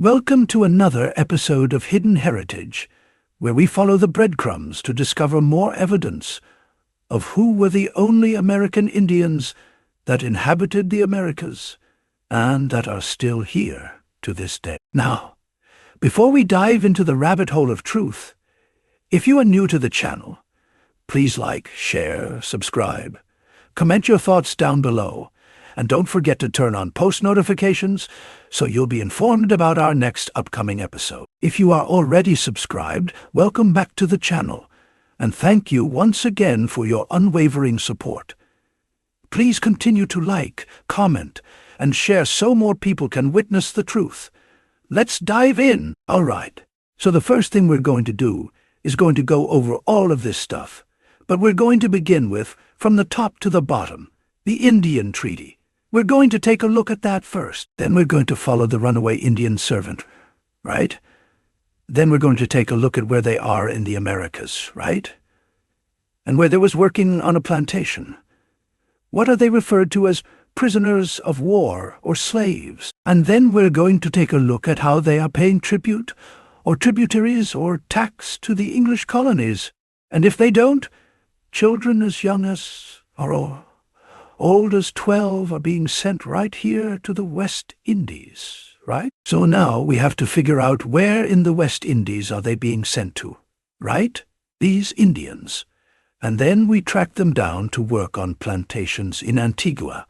Welcome to another episode of Hidden Heritage, where we follow the breadcrumbs to discover more evidence of who were the only American Indians that inhabited the Americas and that are still here to this day. Now, before we dive into the rabbit hole of truth, if you are new to the channel, please like, share, subscribe, comment your thoughts down below, and don't forget to turn on post notifications so you'll be informed about our next upcoming episode. If you are already subscribed, welcome back to the channel, and thank you once again for your unwavering support. Please continue to like, comment, and share so more people can witness the truth. Let's dive in. All right. So the first thing we're going to do is going to go over all of this stuff, but we're going to begin with, from the top to the bottom, the Indian Treaty. We're going to take a look at that first. Then we're going to follow the runaway Indian servant, right? Then we're going to take a look at where they are in the Americas, right? And where they was working on a plantation. What are they referred to as prisoners of war or slaves? And then we're going to take a look at how they are paying tribute or tributaries or tax to the English colonies. And if they don't, children as young as or old as 12 are being sent right here to the West Indies, right? So now we have to figure out where in the West Indies are they being sent to, right? These Indians. And then we track them down to work on plantations in Antigua,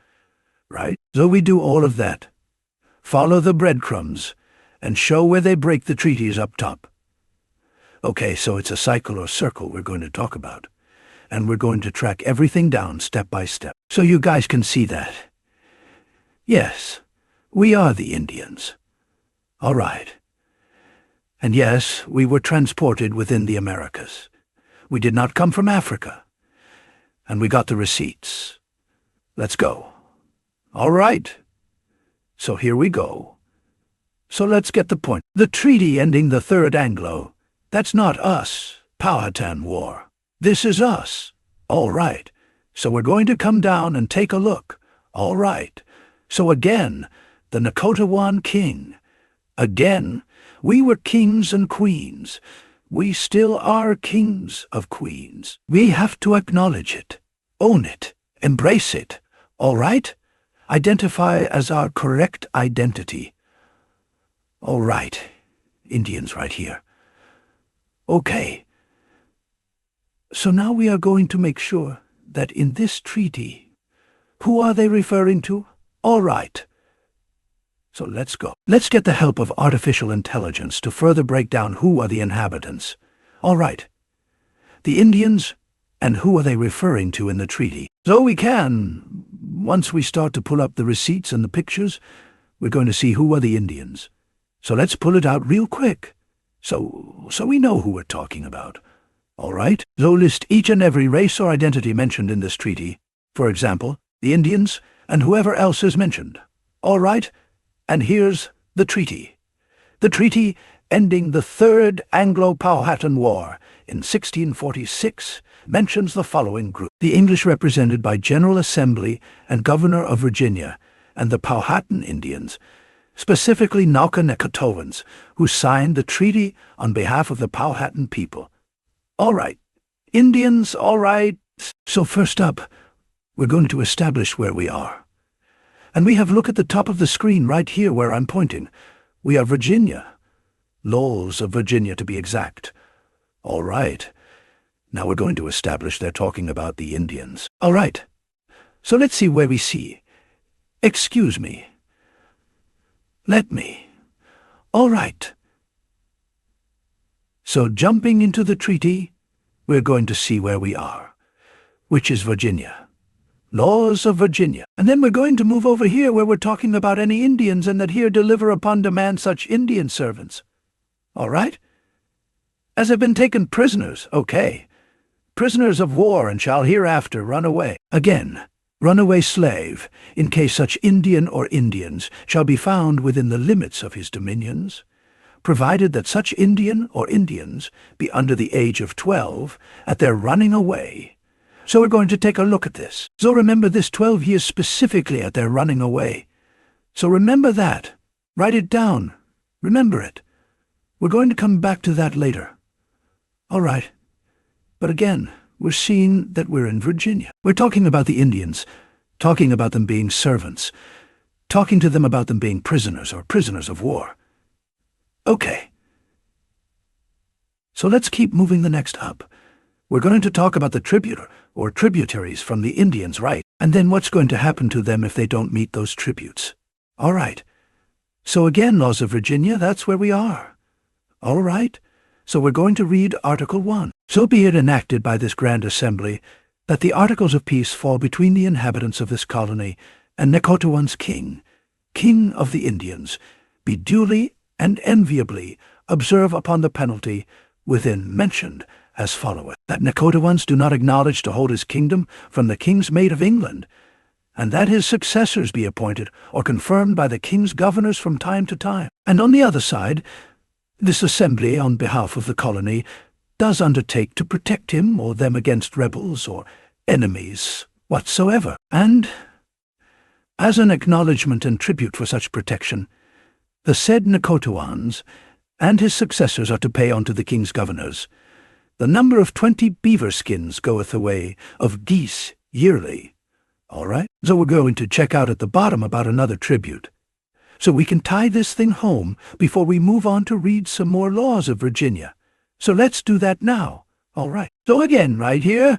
right? So we do all of that. Follow the breadcrumbs and show where they break the treaties up top. Okay, so it's a cycle or circle we're going to talk about. And we're going to track everything down step by step, so you guys can see that. Yes, we are the Indians. All right. And yes, we were transported within the Americas. We did not come from Africa. And we got the receipts. Let's go. All right. So here we go. So let's get the point. The treaty ending the Third Anglo, that's not us, Powhatan War. This is us. All right. So we're going to come down and take a look. All right. So again, the Nakotawan king. Again, we were kings and queens. We still are kings of queens. We have to acknowledge it, own it, embrace it. All right? Identify as our correct identity. All right. Indians right here. Okay. So now we are going to make sure that in this treaty, who are they referring to? All right. So let's go. Let's get the help of artificial intelligence to further break down who are the inhabitants. All right. The Indians, and who are they referring to in the treaty? So we can, once we start to pull up the receipts and the pictures, we're going to see who are the Indians. So let's pull it out real quick, so we know who we're talking about. All right, so list each and every race or identity mentioned in this treaty. For example, the Indians and whoever else is mentioned. All right, and here's the treaty. The treaty ending the Third Anglo-Powhatan War in 1646 mentions the following group. The English represented by General Assembly and Governor of Virginia, and the Powhatan Indians, specifically Nakotawans, who signed the treaty on behalf of the Powhatan people. All right. Indians, all right. So first up, we're going to establish where we are. And we have a look at the top of the screen right here where I'm pointing. We are Virginia. Laws of Virginia, to be exact. All right. Now we're going to establish they're talking about the Indians. All right. So let's see where we see. Excuse me. Let me. All right. So jumping into the treaty, we're going to see where we are, which is Virginia. Laws of Virginia. And then we're going to move over here where we're talking about any Indians and that here deliver upon demand such Indian servants. All right? As have been taken prisoners, okay. Prisoners of war and shall hereafter run away. Again, runaway slave, in case such Indian or Indians shall be found within the limits of his dominions, provided that such Indian or Indians be under the age of 12 at their running away. So we're going to take a look at this. So remember this 12 years specifically at their running away. So remember that. Write it down. Remember it. We're going to come back to that later. All right. But again, we're seeing that we're in Virginia. We're talking about the Indians, talking about them being servants, talking to them about them being prisoners or prisoners of war. Okay. So let's keep moving the next up. We're going to talk about the tribute or tributaries from the Indians, right? And then what's going to happen to them if they don't meet those tributes. All right. So again, laws of Virginia, that's where we are. All right. So we're going to read Article 1. So be it enacted by this Grand Assembly that the Articles of Peace fall between the inhabitants of this colony and Necotowan's king, king of the Indians, be duly and enviably observe upon the penalty within mentioned as followeth, that Necotowans do not acknowledge to hold his kingdom from the king's mate of England, and that his successors be appointed or confirmed by the king's governors from time to time. And on the other side, this assembly, on behalf of the colony, does undertake to protect him or them against rebels or enemies whatsoever. And, as an acknowledgment and tribute for such protection, the said Necotowans and his successors are to pay unto the king's governors the number of 20 beaver skins goeth away of geese yearly. All right? So we're going to check out at the bottom about another tribute, so we can tie this thing home before we move on to read some more laws of Virginia. So let's do that now. All right. So again, right here,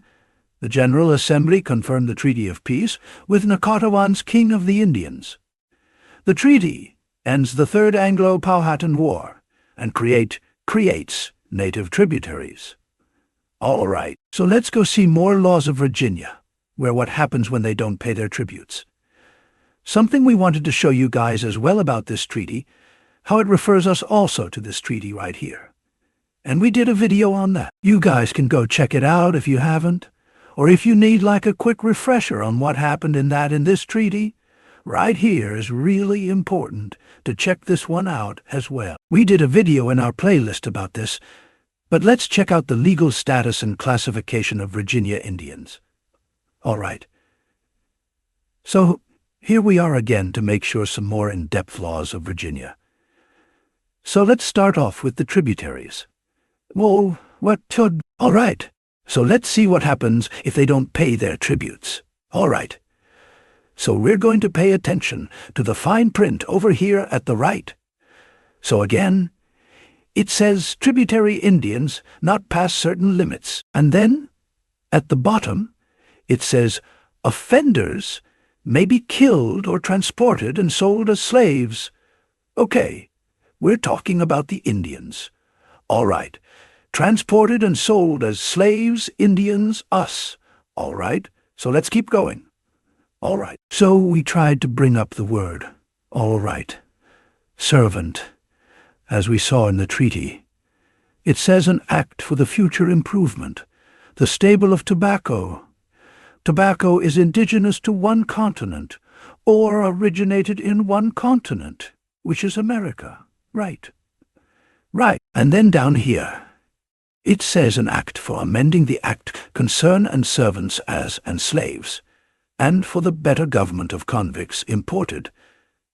the General Assembly confirmed the Treaty of Peace with Necotowan's king of the Indians. The treaty ends the Third Anglo-Powhatan War and creates native tributaries. All right. So let's go see more laws of Virginia, where what happens when they don't pay their tributes. Something we wanted to show you guys as well about this treaty, how it refers us also to this treaty right here. And we did a video on that. You guys can go check it out if you haven't, or if you need like a quick refresher on what happened in this treaty, right here is really important to check this one out as well. We did a video in our playlist about this, but let's check out the legal status and classification of Virginia Indians. All right. So, here we are again to make sure some more in-depth laws of Virginia. So let's start off with the tributaries. Well, all right. So let's see what happens if they don't pay their tributes. All right. So we're going to pay attention to the fine print over here at the right. So again, it says tributary Indians not past certain limits. And then, at the bottom, it says offenders may be killed or transported and sold as slaves. Okay, we're talking about the Indians. All right, transported and sold as slaves, Indians, us. All right, so let's keep going. All right, so we tried to bring up the word, all right, servant, as we saw in the treaty. It says an act for the future improvement, the stable of tobacco. Tobacco is indigenous to one continent, or originated in one continent, which is America. Right. Right. And then down here, it says an act for amending the act concern and servants as and slaves, and for the better government of convicts imported,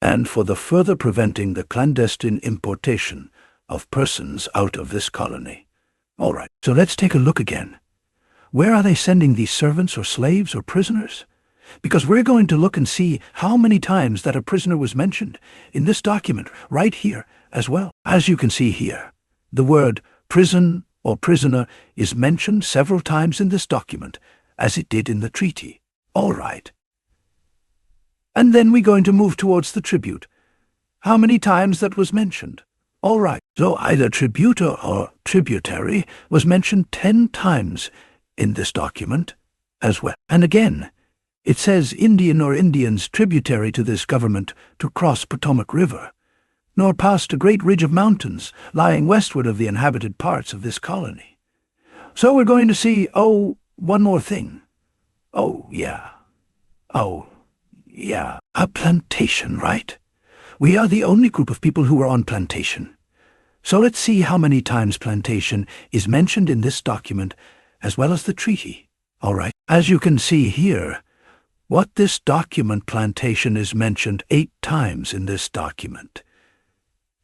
and for the further preventing the clandestine importation of persons out of this colony. All right, so let's take a look again. Where are they sending these servants or slaves or prisoners? Because we're going to look and see how many times that a prisoner was mentioned in this document right here as well. As you can see here, the word prison or prisoner is mentioned several times in this document, as it did in the treaty. All right. And then we're going to move towards the tribute. How many times that was mentioned? All right. So either tributor or tributary was mentioned 10 times in this document as well. And again, it says Indian or Indians tributary to this government to cross Potomac River, nor past a great ridge of mountains lying westward of the inhabited parts of this colony. So we're going to see, one more thing. A plantation, right? We are the only group of people who are on plantation. So let's see how many times plantation is mentioned in this document as well as the treaty. All right. As you can see here, what this document plantation is mentioned 8 times in this document.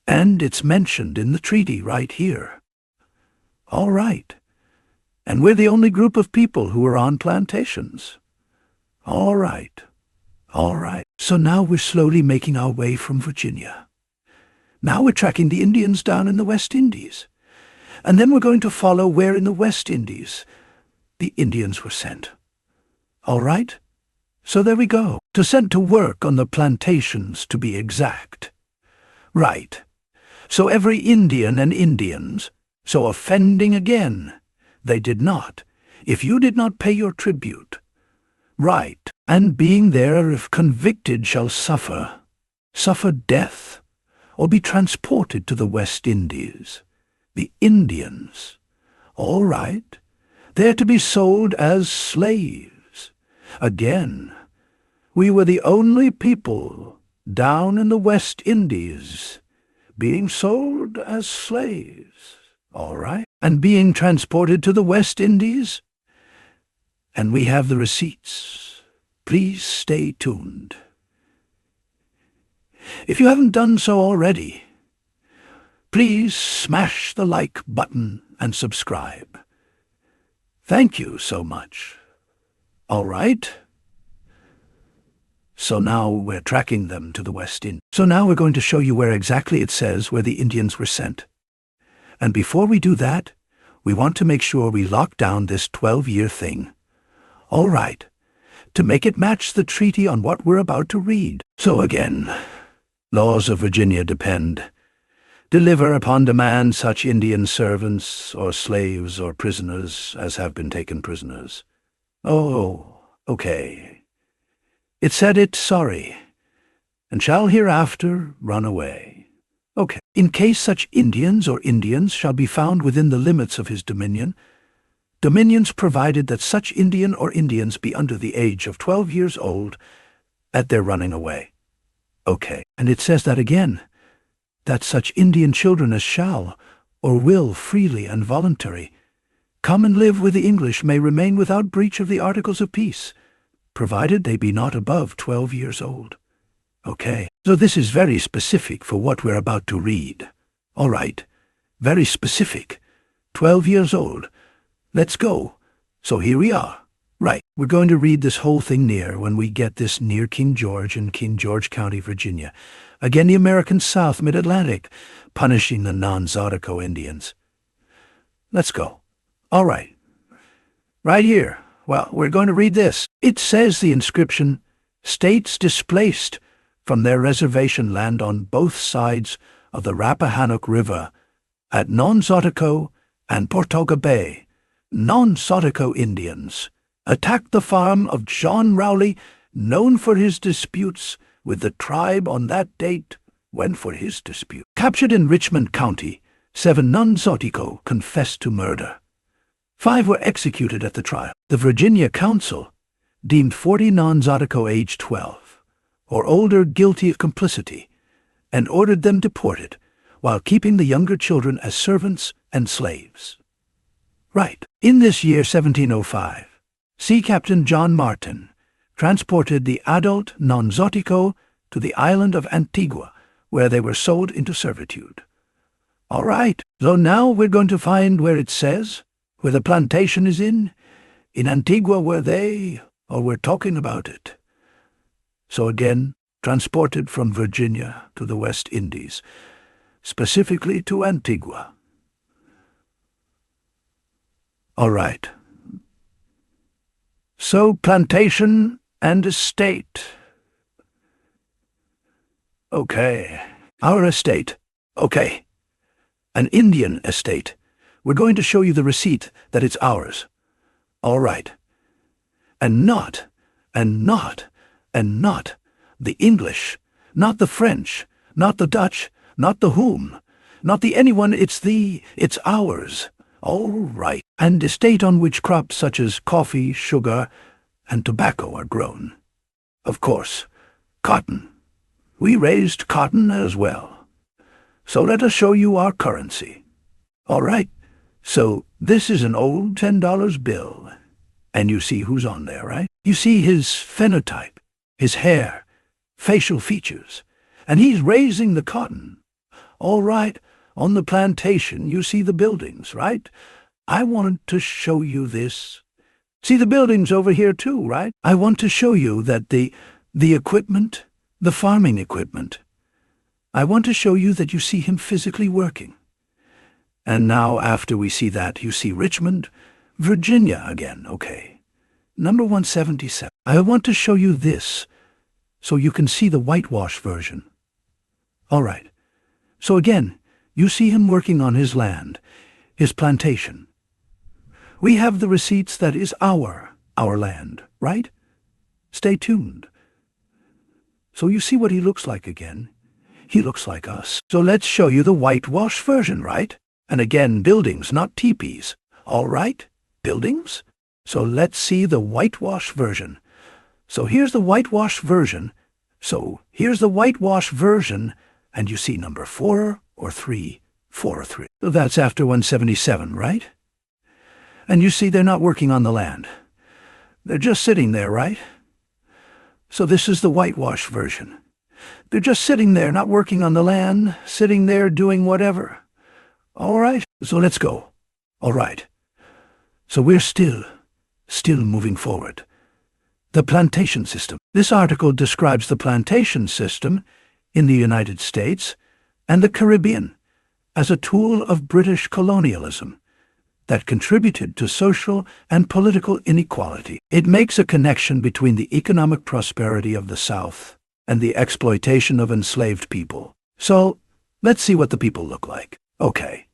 And it's mentioned in the treaty right here. All right. And we're the only group of people who are on plantations. All right. All right. So now we're slowly making our way from Virginia. Now we're tracking the Indians down in the West Indies. And then we're going to follow where in the West Indies the Indians were sent. All right? So there we go. To sent to work on the plantations, to be exact. Right. So every Indian and Indians, so offending again, they did not, if you did not pay your tribute. Right. And being there, if convicted, shall suffer death, or be transported to the West Indies. The Indians. All right. They're to be sold as slaves. Again, we were the only people down in the West Indies being sold as slaves. All right. And being transported to the West Indies. And we have the receipts. Please stay tuned. If you haven't done so already, please smash the like button and subscribe. Thank you so much. All right? So now we're tracking them to the West Indies. So now we're going to show you where exactly it says where the Indians were sent. And before we do that, we want to make sure we lock down this 12-year thing. All right, to make it match the treaty on what we're about to read. So again, laws of Virginia depend. Deliver upon demand such Indian servants or slaves or prisoners as have been taken prisoners. Oh, okay. It said it sorry, and shall hereafter run away. Okay. In case such Indians or Indians shall be found within the limits of his dominion, dominions provided that such Indian or Indians be under the age of 12 years old at their running away. Okay. And it says that again, that such Indian children as shall, or will freely and voluntary, come and live with the English may remain without breach of the Articles of Peace, provided they be not above 12 years old. Okay, so this is very specific for what we're about to read. All right, very specific. 12 years old. Let's go. So here we are. Right, we're going to read this whole thing near when we get this near King George in King George County, Virginia. Again, the American South, Mid-Atlantic, punishing the non-Zydeco Indians. Let's go. All right. Right here. Well, we're going to read this. It says the inscription, states displaced from their reservation land on both sides of the Rappahannock River at Non-Zydeco and Portuga Bay. Non-Zydeco Indians attacked the farm of John Rowley, known for his disputes with the tribe on that date, when for his dispute. Captured in Richmond County, 7 non-Zydeco confessed to murder. 5 were executed at the trial. The Virginia Council deemed 40 non-Zydeco aged 12 or older guilty of complicity and ordered them deported while keeping the younger children as servants and slaves. Right. In this year 1705, Sea Captain John Martin transported the adult non-Zydeco to the island of Antigua, where they were sold into servitude. All right, so now we're going to find where it says, where the plantation is in Antigua where we're talking about it. So again, transported from Virginia to the West Indies, specifically to Antigua. All right. So plantation and estate. Okay. Our estate. Okay. An Indian estate. We're going to show you the receipt that it's ours. All right. And not the English, not the French, not the Dutch, not the whom, not the anyone, it's ours. All right. And estate on which crops such as coffee, sugar, and tobacco are grown. Of course, cotton. We raised cotton as well. So let us show you our currency. All right. So this is an old $10 bill. And you see who's on there, right? You see his phenotype, his hair, facial features. And he's raising the cotton. All right, on the plantation you see the buildings, right? I wanted to show you this. See the buildings over here too, right? I want to show you that the equipment, the farming equipment, I want to show you that you see him physically working. And now after we see that, you see Richmond, Virginia again, okay. Number 177. I want to show you this so you can see the whitewash version. All right. So again, you see him working on his land, his plantation. We have the receipts that is our land, right? Stay tuned. So you see what he looks like again. He looks like us. So let's show you the whitewash version, right? And again, buildings, not teepees. All right? Buildings? So let's see the whitewash version. So here's the whitewash version. And you see number 4 or 3, 4 or 3. So that's after 177, right? And you see they're not working on the land. They're just sitting there, right? So this is the whitewash version. They're just sitting there, not working on the land, sitting there doing whatever. All right, so let's go. All right. So we're still moving forward. The plantation system. This article describes the plantation system in the United States and the Caribbean as a tool of British colonialism that contributed to social and political inequality. It makes a connection between the economic prosperity of the South and the exploitation of enslaved people. So, let's see what the people look like. Okay,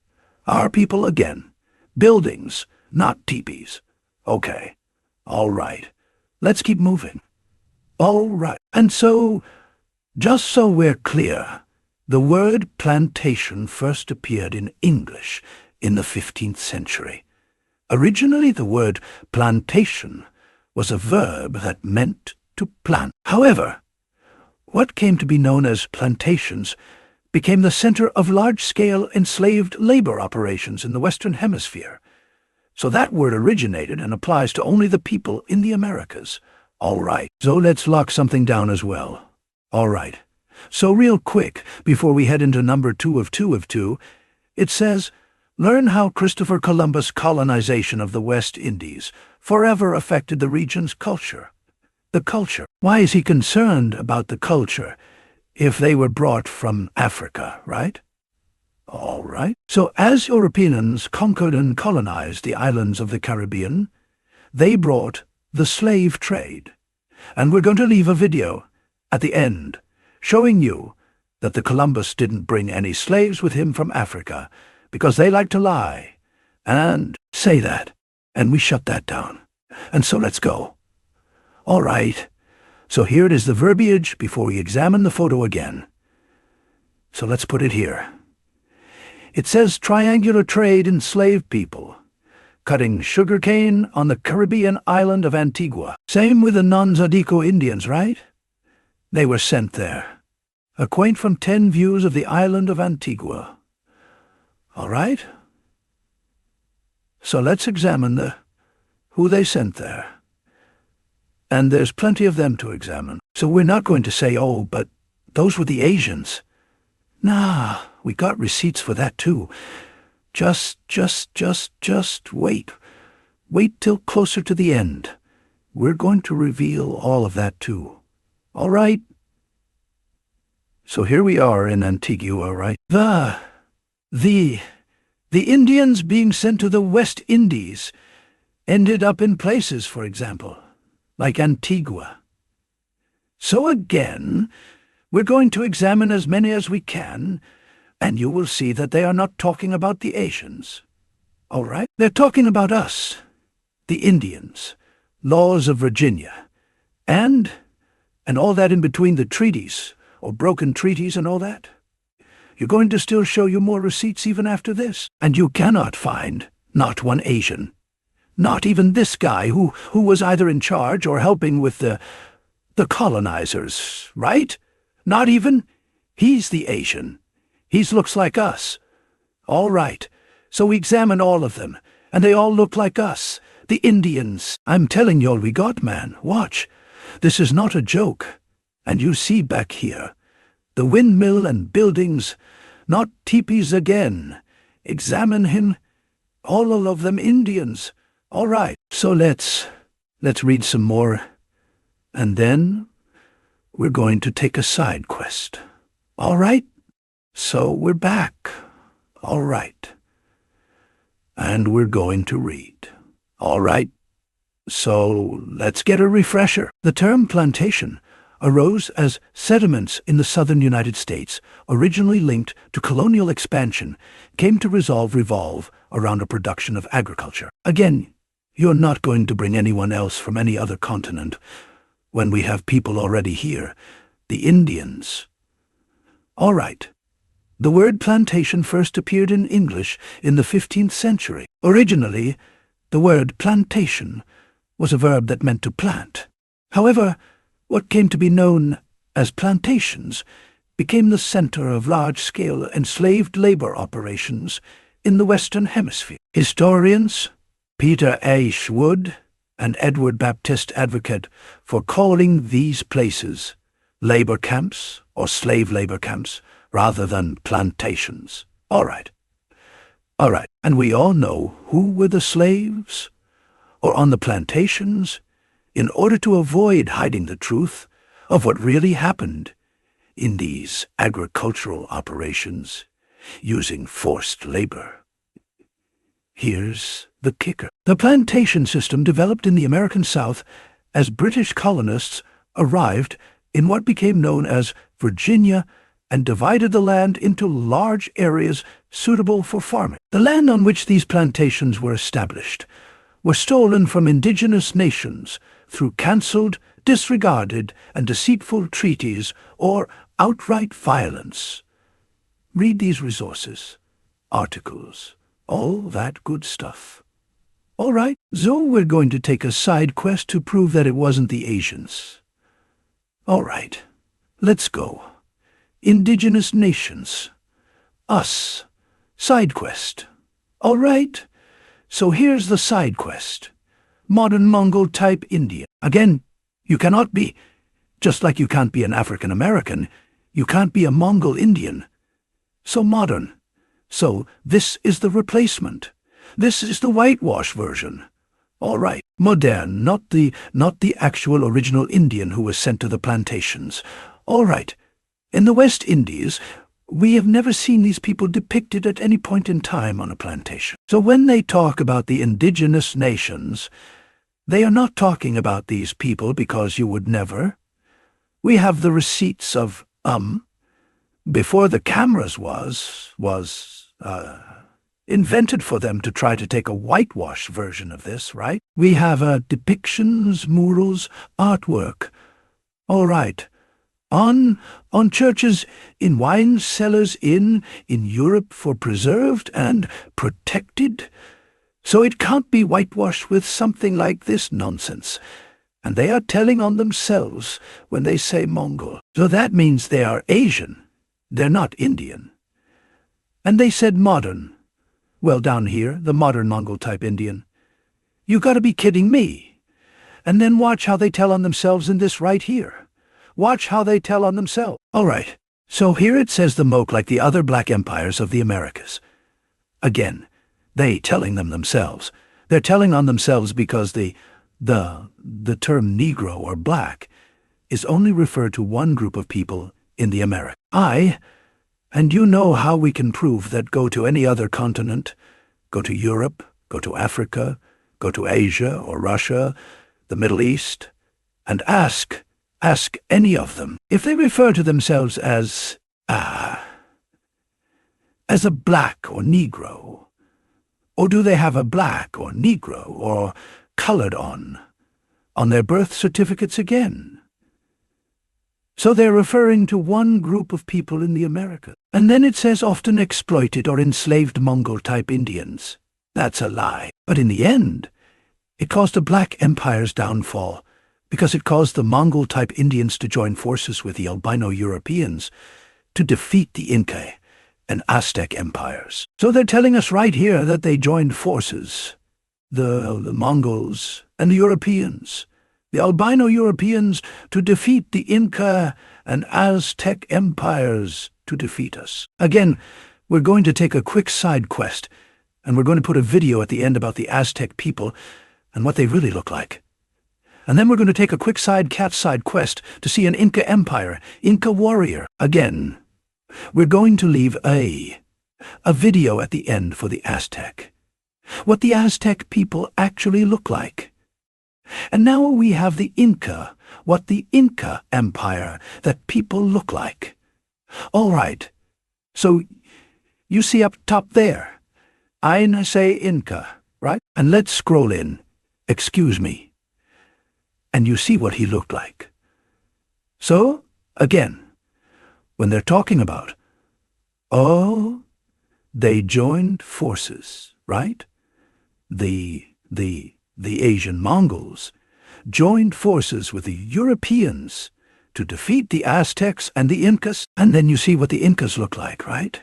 our people again. Buildings, not teepees. Okay, all right. Let's keep moving. All right. And so, just so we're clear, the word plantation first appeared in English in the 15th century. Originally, the word plantation was a verb that meant to plant. However, what came to be known as plantations became the center of large-scale enslaved labor operations in the Western Hemisphere. So that word originated and applies to only the people in the Americas. All right, so let's lock something down as well. All right, so real quick, before we head into number 2 of 2, it says, learn how Christopher Columbus' colonization of the West Indies forever affected the region's culture. The culture. Why is he concerned about the culture if they were brought from Africa, right? All right. So as Europeans conquered and colonized the islands of the Caribbean, they brought the slave trade. And we're going to leave a video at the end showing you that the Columbus didn't bring any slaves with him from Africa because they like to lie and say that. And we shut that down. And so let's go. All right, so here it is, the verbiage before we examine the photo again. So let's put it here. It says triangular trade enslaved people, cutting sugarcane on the Caribbean island of Antigua. Same with the non-Zydeco Indians, right? They were sent there. A quaint from 10 views of the island of Antigua. All right? So let's examine who they sent there. And there's plenty of them to examine. So we're not going to say, oh, but those were the Asians. Nah, we got receipts for that too. Just wait. Wait till closer to the end. We're going to reveal all of that too. All right? So here we are in Antigua, right? The Indians being sent to the West Indies ended up in places, for example, like Antigua. So again, we're going to examine as many as we can, and you will see that they are not talking about the Asians. All right? They're talking about us, the Indians, laws of Virginia, and all that in between, the treaties, or broken treaties and all that. You're going to still show you more receipts even after this, and you cannot find not one Asian. Not even this guy who was either in charge or helping with the colonizers, right? Not even. He's the Asian. He looks like us. All right. So we examine all of them, and they all look like us, the Indians. I'm telling you all we got, man. Watch. This is not a joke. And you see back here, the windmill and buildings, not teepees again. Examine him, all of them Indians. All right, so let's read some more, and then we're going to take a side quest. All right? So we're back. All right. And we're going to read. All right. So let's get a refresher. The term plantation arose as sediments in the southern United States, originally linked to colonial expansion, came to revolve around a production of agriculture. Again, you're not going to bring anyone else from any other continent when we have people already here, the Indians. All right. The word plantation first appeared in English in the 15th century. Originally, the word plantation was a verb that meant to plant. However, what came to be known as plantations became the center of large-scale enslaved labor operations in the Western Hemisphere. Historians Peter H. Wood and Edward Baptist advocate for calling these places labor camps or slave labor camps rather than plantations. All right. And we all know who were the slaves or on the plantations in order to avoid hiding the truth of what really happened in these agricultural operations using forced labor. Here's the kicker. The plantation system developed in the American South as British colonists arrived in what became known as Virginia and divided the land into large areas suitable for farming. The land on which these plantations were established were stolen from indigenous nations through cancelled, disregarded, and deceitful treaties or outright violence. Read these resources, articles, all that good stuff. All right, so we're going to take a side quest to prove that it wasn't the Asians. All right, let's go. Indigenous nations. Us. Side quest. All right, so here's the side quest. Modern Mongol-type Indian. Again, you cannot be, just like you can't be an African American, you can't be a Mongol Indian. So modern. So this is the replacement. This is the whitewash version. All right, modern, not the actual original Indian who was sent to the plantations. All right, in the West Indies, we have never seen these people depicted at any point in time on a plantation. So when they talk about the indigenous nations, they are not talking about these people because you would never. We have the receipts of, before the cameras was invented for them to try to take a whitewash version of this, right? We have depictions, murals, artwork. All right. On churches, in wine cellars, in Europe for preserved and protected. So it can't be whitewashed with something like this nonsense. And they are telling on themselves when they say Mongol. So that means they are Asian. They're not Indian. And they said modern. Well, down here, the modern Mongol-type Indian. You gotta be kidding me. And then watch how they tell on themselves in this right here. Watch how they tell on themselves. All right, so here it says the Moke like the other black empires of the Americas. Again, they telling them themselves. They're telling on themselves because the term Negro or black is only referred to one group of people in the Americas. And you know how we can prove that. Go to any other continent, go to Europe, go to Africa, go to Asia or Russia, the Middle East, and ask any of them if they refer to themselves as a black or Negro, or do they have a black or Negro or colored on their birth certificates again. So they're referring to one group of people in the Americas. And then it says often exploited or enslaved Mongol-type Indians. That's a lie. But in the end, it caused a black empire's downfall because it caused the Mongol-type Indians to join forces with the albino Europeans to defeat the Inca and Aztec empires. So they're telling us right here that they joined forces, the Mongols and the Europeans, the albino Europeans, to defeat the Inca and Aztec empires, to defeat us. Again, we're going to take a quick side quest, and we're going to put a video at the end about the Aztec people and what they really look like. And then we're going to take a quick side quest to see an Inca Empire, Inca warrior. Again, we're going to leave a video at the end for the Aztec. What the Aztec people actually look like. And now we have the Inca, what the Inca Empire, that people look like. All right, so you see up top there, I say Inca, right? And let's scroll in, excuse me, and you see what he looked like. So, again, when they're talking about, oh, they joined forces, right? The Asian Mongols joined forces with the Europeans to defeat the Aztecs and the Incas. And then you see what the Incas look like, right?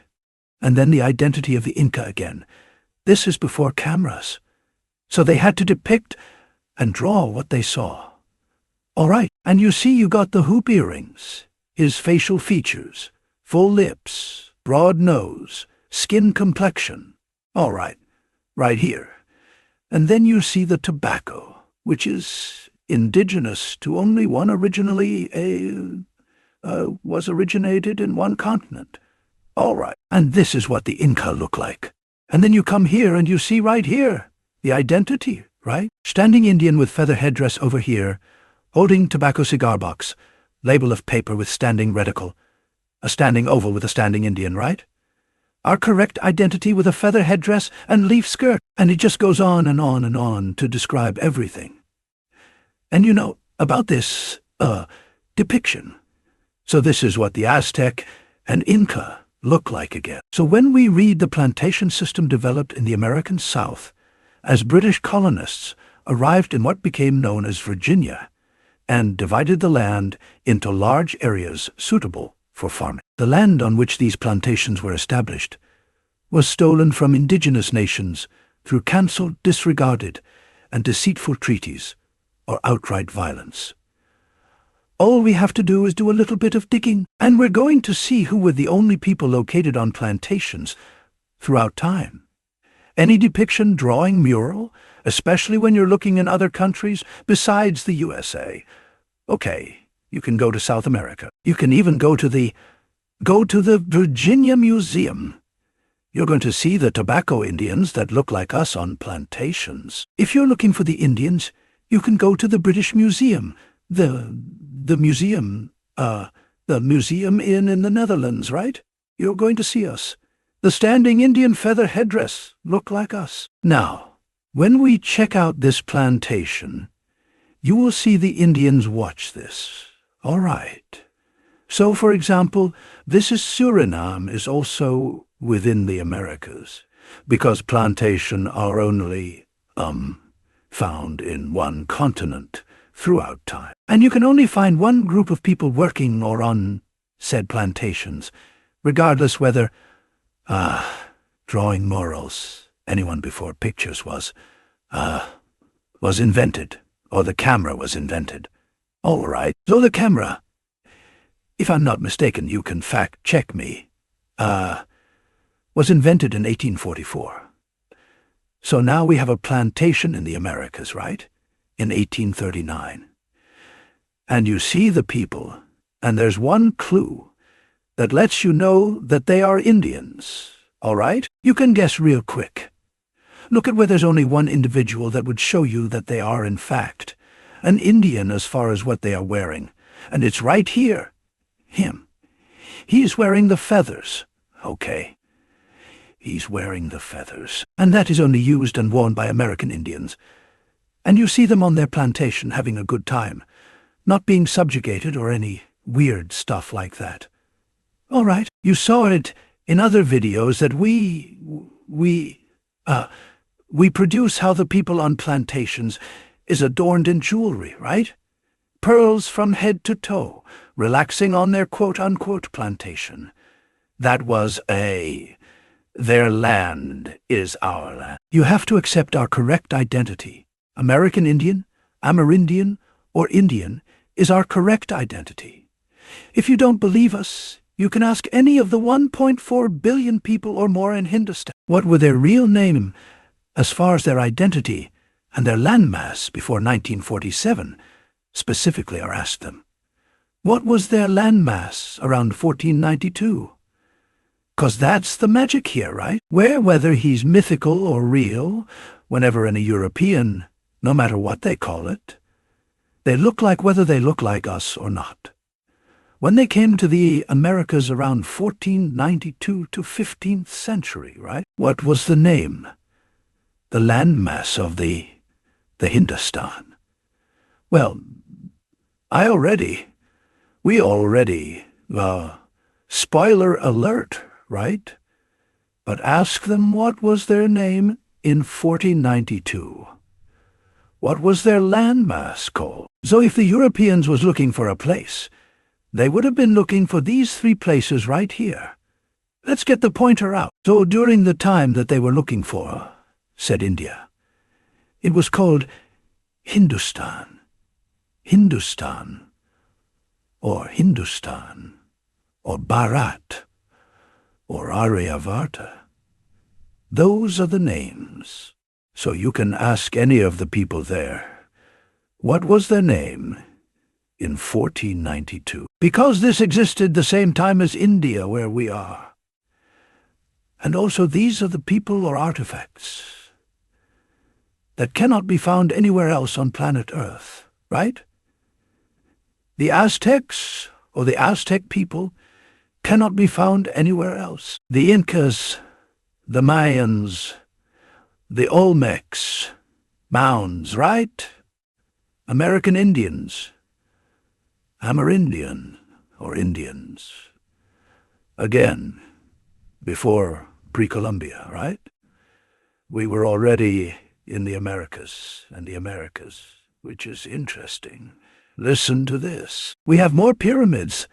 And then the identity of the Inca again. This is before cameras. So they had to depict and draw what they saw. All right, and you see you got the hoop earrings, his facial features, full lips, broad nose, skin complexion. All right, right here. And then you see the tobacco, which is indigenous to only one originally, was originated in one continent. All right, and this is what the Inca look like. And then you come here and you see right here, the identity, right? Standing Indian with feather headdress over here, holding tobacco cigar box, label of paper with standing reticle, a standing oval with a standing Indian, right? Our correct identity with a feather headdress and leaf skirt. And it just goes on and on and on to describe everything. And you know, about this, depiction. So this is what the Aztec and Inca look like again. So when we read the plantation system developed in the American South, as British colonists arrived in what became known as Virginia, and divided the land into large areas suitable for farming. The land on which these plantations were established was stolen from indigenous nations through cancelled, disregarded, and deceitful treaties or outright violence. All we have to do is do a little bit of digging, and we're going to see who were the only people located on plantations throughout time. Any depiction, drawing, mural, especially when you're looking in other countries besides the USA. Okay, you can go to South America. You can even go to the Virginia Museum. You're going to see the tobacco Indians that look like us on plantations. If you're looking for the Indians, you can go to the British Museum, the museum in the Netherlands, right? You're going to see us. The standing Indian feather headdress look like us. Now, when we check out this plantation, you will see the Indians watch this. All right. So, for example, this is Suriname is also within the Americas, because plantation are only, found in one continent throughout time. And you can only find one group of people working or on said plantations, regardless whether, drawing morals, anyone before pictures was invented, or the camera was invented. All right, so the camera, if I'm not mistaken, you can fact-check me, was invented in 1844. So now we have a plantation in the Americas, right? In 1839. And you see the people, and there's one clue that lets you know that they are Indians, all right? You can guess real quick. Look at where there's only one individual that would show you that they are, in fact, an Indian as far as what they are wearing. And it's right here. Him. He's wearing the feathers. Okay. He's wearing the feathers. And that is only used and worn by American Indians. And you see them on their plantation having a good time, not being subjugated or any weird stuff like that. All right. You saw it in other videos that we produce how the people on plantations is adorned in jewelry, right? Pearls from head to toe, relaxing on their quote-unquote plantation. That was their land is our land. You have to accept our correct identity. American Indian, Amerindian, or Indian is our correct identity. If you don't believe us, You can ask any of the 1.4 billion people or more in Hindustan what were their real name as far as their identity and their landmass before 1947, specifically are asked them. What was their landmass around 1492? 'Cause that's the magic here, right? Whether he's mythical or real, whenever any European, no matter what they call it, they look like whether they look like us or not. When they came to the Americas around 1492 to 15th century, right? What was the name? The landmass of the Hindustan. Well, we already, spoiler alert, right? But ask them what was their name in 1492. What was their landmass called? So if the Europeans was looking for a place, they would have been looking for these three places right here. Let's get the pointer out. So during the time that they were looking for, said India, it was called Hindustan, or Bharat, or Aryavarta. Those are the names. So you can ask any of the people there, what was their name in 1492? Because this existed the same time as India, where we are. And also these are the people or artifacts that cannot be found anywhere else on planet Earth, right? The Aztecs, or the Aztec people, cannot be found anywhere else. The Incas, the Mayans, the Olmecs, mounds, right? American Indians, Amerindian, or Indians. Again, before pre-Columbia, right? We were already in the Americas, which is interesting. Listen to this. We have more pyramids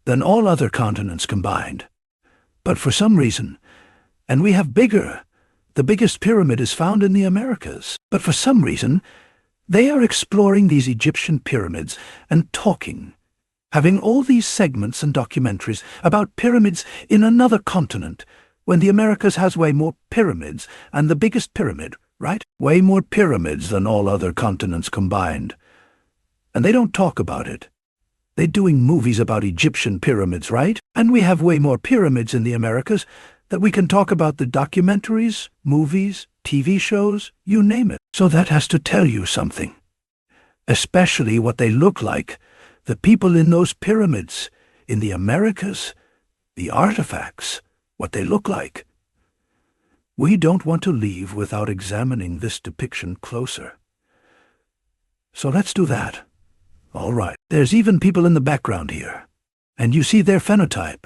than all other continents combined. But for some reason, and we have bigger, the biggest pyramid is found in the Americas. But for some reason, they are exploring these Egyptian pyramids and talking, having all these segments and documentaries about pyramids in another continent, when the Americas has way more pyramids, and the biggest pyramid, right? Way more pyramids than all other continents combined. And they don't talk about it. They're doing movies about Egyptian pyramids, right? And we have way more pyramids in the Americas that we can talk about the documentaries, movies, TV shows, you name it. So that has to tell you something. Especially what they look like, the people in those pyramids, in the Americas, the artifacts, what they look like. We don't want to leave without examining this depiction closer. So let's do that. All right. There's even people in the background here. And you see their phenotype,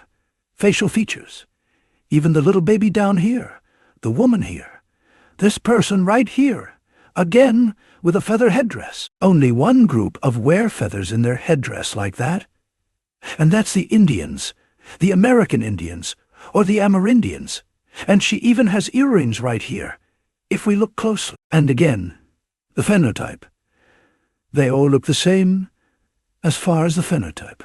facial features. Even the little baby down here, the woman here, this person right here, again with a feather headdress. Only one group of wear feathers in their headdress like that. And that's the Indians, the American Indians, or the Amerindians. And she even has earrings right here, if we look closely. And again, the phenotype. They all look the same as far as the phenotype.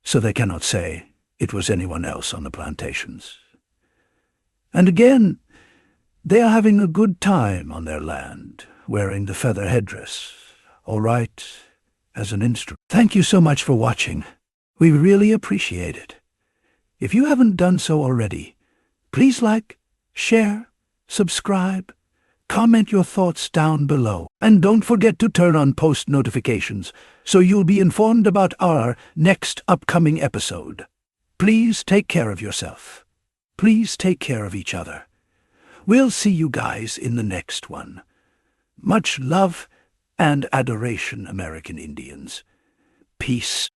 So they cannot say it was anyone else on the plantations. And again, they are having a good time on their land, wearing the feather headdress, all right, as an instrument. Thank you so much for watching. We really appreciate it. If you haven't done so already, please like, share, subscribe, comment your thoughts down below. And don't forget to turn on post notifications so you'll be informed about our next upcoming episode. Please take care of yourself. Please take care of each other. We'll see you guys in the next one. Much love and adoration, American Indians. Peace.